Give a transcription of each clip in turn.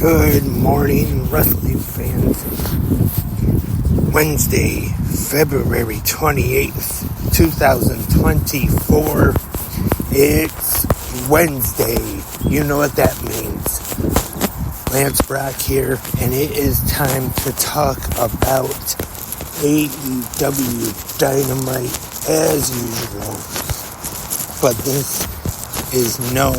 Good morning, wrestling fans. Wednesday, February 28th, 2024. It's Wednesday. You know what that means. Lance Brock here, and it is time to talk about AEW Dynamite as usual. But this is no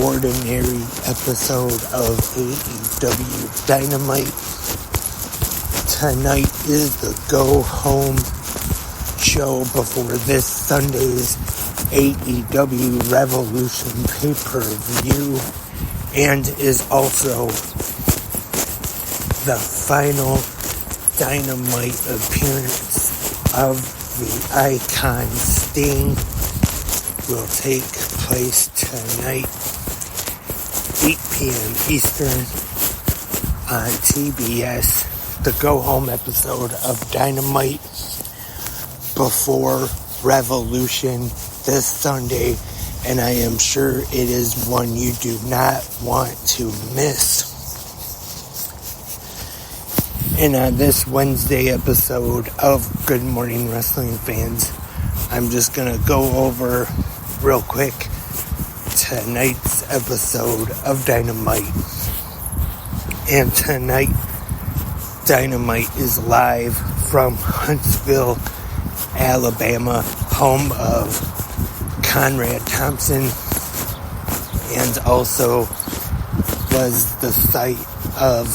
ordinary episode of AEW Dynamite. Tonight is the go-home show before this Sunday's AEW Revolution pay-per-view, and is also the final Dynamite appearance of the Icon Sting. Will take place tonight, 8 p.m. Eastern on TBS, the go-home episode of Dynamite before Revolution this Sunday, and I am sure it is one you do not want to miss. And on this Wednesday episode of Good Morning Wrestling Fans, I'm just going to go over real quick tonight's episode of Dynamite. And tonight, Dynamite is live from Huntsville, Alabama, home of Conrad Thompson, and also was the site of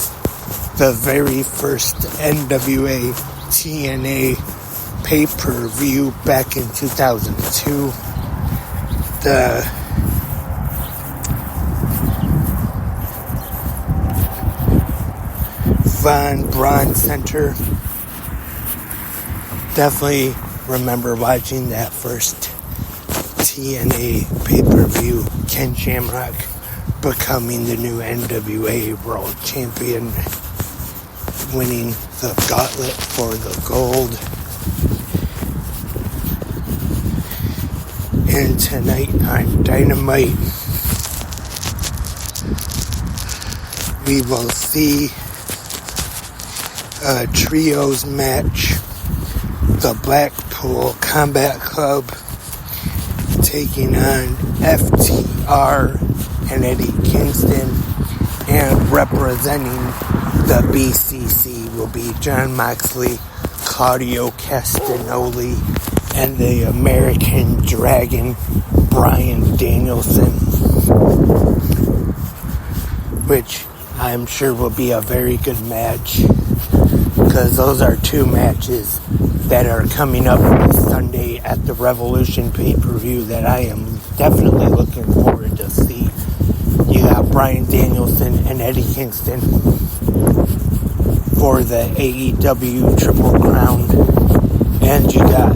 the very first NWA TNA pay-per-view back in 2002. The Von Braun Center. Definitely remember watching that first TNA pay-per-view. Ken Shamrock becoming the new NWA World Champion, winning the gauntlet for the gold. And tonight on Dynamite, we will see a trios match. The Blackpool Combat Club taking on FTR and Eddie Kingston, and representing the BCC will be Jon Moxley, Claudio Castagnoli, and the American Dragon, Bryan Danielson, which I'm sure will be a very good match, because those are two matches that are coming up this Sunday at the Revolution pay-per-view that I am definitely looking forward to see. You got Bryan Danielson and Eddie Kingston for the AEW Triple Crown, and you got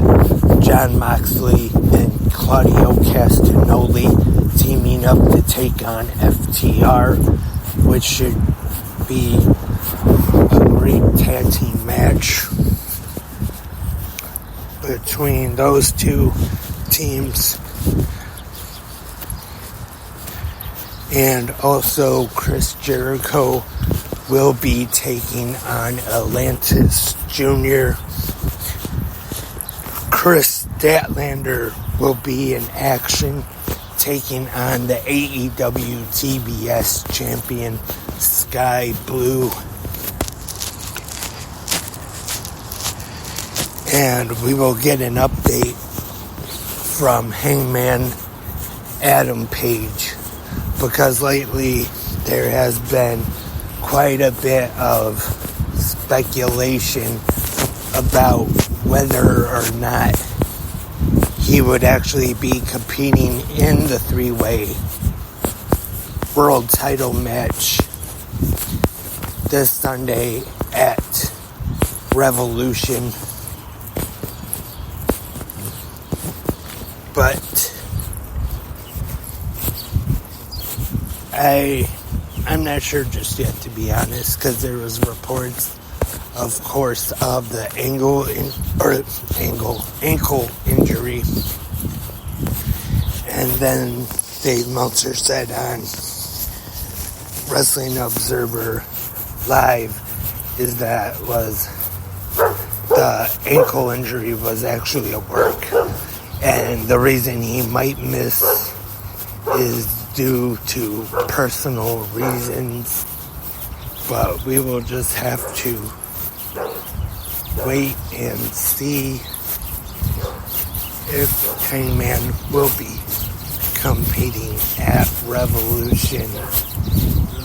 Jon Moxley and Claudio Castagnoli teaming up to take on FTR, which should be a great tag team match between those two teams. And also Chris Jericho will be taking on Atlantis Jr. Chris Statlander will be in action, taking on the AEW TBS champion, Sky Blue. And we will get an update from Hangman Adam Page, because lately there has been quite a bit of speculation about whether or not he would actually be competing in the three-way world title match this Sunday at Revolution. But I'm not sure just yet, to be honest, because there was reports, of course, of the ankle injury, and then Dave Meltzer said on Wrestling Observer Live is that the ankle injury was actually at work, and the reason he might miss is due to personal reasons, but we will just have to wait and see if Hangman will be competing at Revolution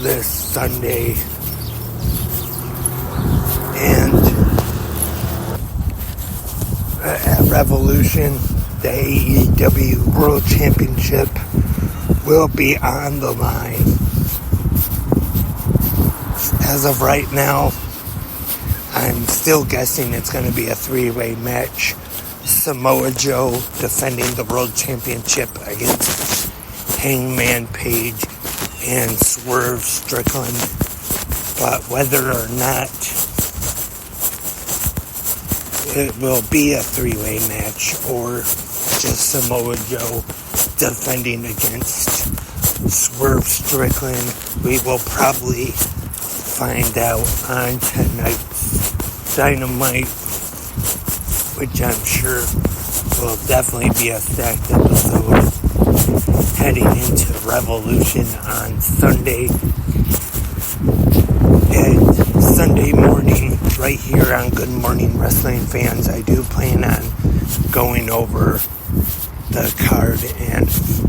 this Sunday. And at Revolution, the AEW World Championship will be on the line. As of right now, I'm still guessing it's going to be a three-way match. Samoa Joe defending the World Championship against Hangman Page and Swerve Strickland. But whether or not it will be a three-way match or just Samoa Joe defending against Swerve Strickland, we will probably find out on tonight's Dynamite, which I'm sure will definitely be a stacked episode heading into Revolution on Sunday. And Sunday morning, right here on Good Morning Wrestling Fans, I do plan on going over the card and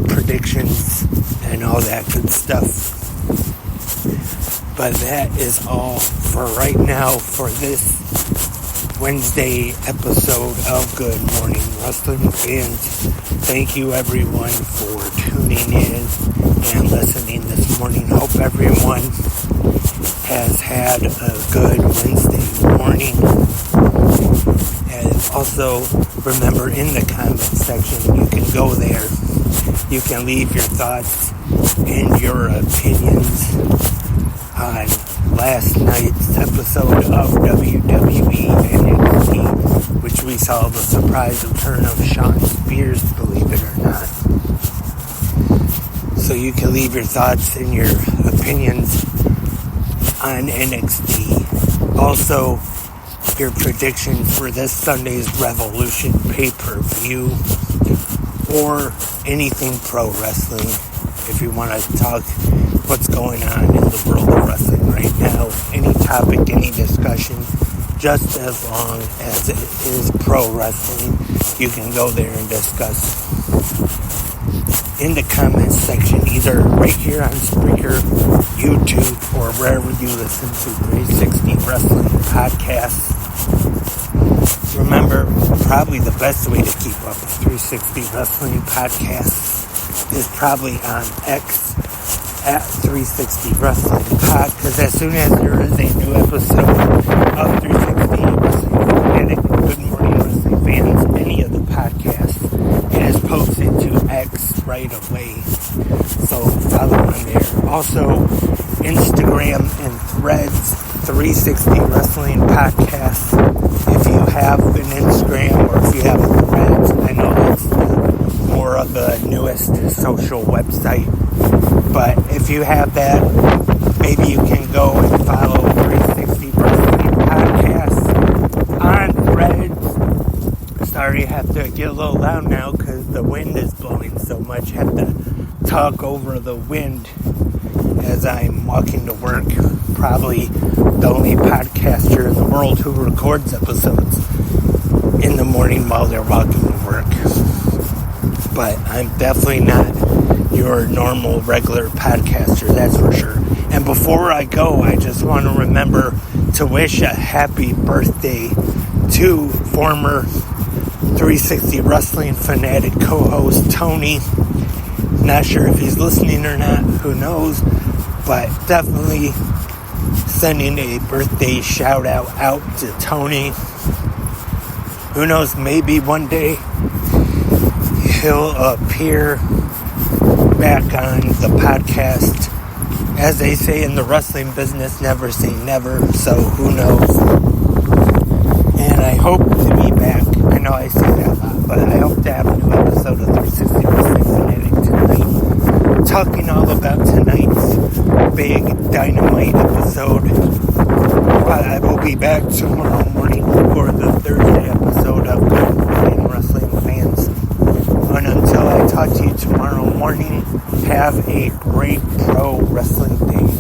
predictions and all that good stuff. But that is all for right now for this Wednesday episode of Good Morning Wrestling Fans. Thank you everyone for tuning in and listening this morning. Hope everyone has had a good Wednesday morning. And also remember, in the comment section, you can go there. You can leave your thoughts and your opinions on last night's episode of WWE NXT, which we saw the surprise return of Shawn Spears, believe it or not. So you can leave your thoughts and your opinions on NXT. Also, your predictions for this Sunday's Revolution pay-per-view or anything pro wrestling. If you want to talk what's going on in the world of wrestling right now, any topic, any discussion, just as long as it is pro wrestling, you can go there and discuss in the comments section, either right here on Spreaker, YouTube, or wherever you listen to 360 Wrestling Podcasts. Remember, probably the best way to keep up with 360 Wrestling Podcasts is probably on X at 360 Wrestling Pod, because as soon as there is a new episode of 360 Wrestling Fanatic, Good Morning Wrestling Fans, any of the podcasts, it is posted to X right away. So follow on there. Also, Instagram and Threads, 360 Wrestling Podcasts. If you have an Instagram or if you have a Threads, I know that's more of the newest social website. But if you have that, maybe you can go and follow 360 Wrestling Podcasts on Threads. Sorry, I have to get a little loud now because the wind is blowing so much. I have to talk over the wind as I'm walking to work. Probably the only podcaster in the world who records episodes in the morning while they're walking to work. But I'm definitely not your normal, regular podcaster, that's for sure. And before I go, I just want to remember to wish a happy birthday to former 360 Wrestling Fanatic co-host Tony. Not sure if he's listening or not, who knows, but definitely sending a birthday shout out to Tony. Who knows, maybe one day he'll appear back on the podcast. As they say in the wrestling business, never say never, so who knows. And I hope to be back. I know I say that a lot, but I hope to have a new episode of 360 Wrestling Fanatic tonight, talking all about tonight's big Dynamite episode. But I will be back tomorrow morning for the Thursday episode of Good Morning Wrestling Fans. And until I talk to you tomorrow morning, have a great pro wrestling day.